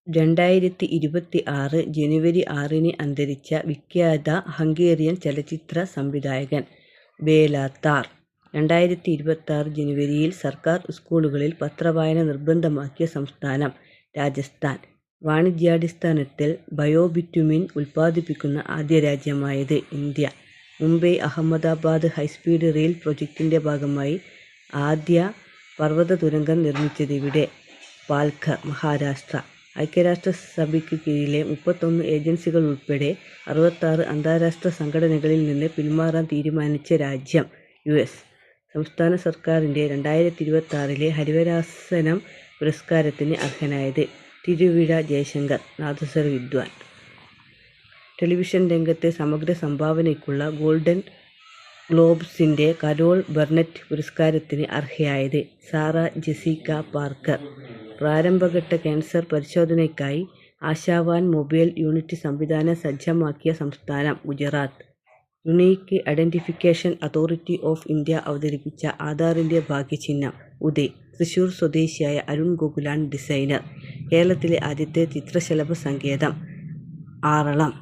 2026 ജനുവരി 6 അന്തരിച്ച വിഖ്യാത ഹംഗേറിയൻ ചലച്ചിത്ര സംവിധായകൻ ബേല താർ. 2026 ജനുവരിയിൽ സർക്കാർ സ്കൂളുകളിൽ പത്രവായന നിർബന്ധമാക്കിയ സംസ്ഥാനം രാജസ്ഥാൻ. വാണിജ്യാടിസ്ഥാനത്തിൽ ബയോബിറ്റുമിൻ ഉൽപ്പാദിപ്പിക്കുന്ന ആദ്യ രാജ്യമായത് India. Mumbai Ahmedabad high speed rail പ്രൊജക്ടിന്റെ ഭാഗമായി ആദ്യ പർവ്വത തുരങ്കം നിർമ്മിച്ചതിവിടെ. പാൽഘർ, മഹാരാഷ്ട്ര. ഐക്യരാഷ്ട്രസഭയ്ക്ക് കീഴിലെ 31 ഏജൻസികൾ ഉൾപ്പെടെ 66 അന്താരാഷ്ട്ര സംഘടനകളിൽ നിന്ന് പിന്മാറാൻ തീരുമാനിച്ച രാജ്യം US. സംസ്ഥാന സർക്കാരിന്റെ 2026 ഹരിവരാസനം പുരസ്കാരത്തിന് അർഹനായത് തിരുവിഴ ജയശങ്കർ, നാദസ്വര വിദ്വാൻ. ടെലിവിഷൻ രംഗത്തെ സമഗ്ര സംഭാവനയ്ക്കുള്ള ഗോൾഡൻ ഗ്ലോബ്സിന്റെ കരോൾ ബർണറ്റ് പുരസ്കാരത്തിന് അർഹയായത് സാറ ജെസിക്ക പാർക്കർ. പ്രാരംഭഘട്ട ക്യാൻസർ പരിശോധനയ്ക്കായി ആശാവാൻ മൊബൈൽ യൂണിറ്റ് സംവിധാനം സജ്ജമാക്കിയ സംസ്ഥാനം Gujarat. Unique identification authority of India അവതരിപ്പിച്ച ആധാറിന്റെ ഭാഗ്യചിഹ്നം ഉദയ്. തൃശൂർ സ്വദേശിയായ അരുൺ ഗോകുലാണ് ഡിസൈനർ. കേരളത്തിലെ ആദ്യത്തെ ചിത്രശലഭ സങ്കേതം ആറളം.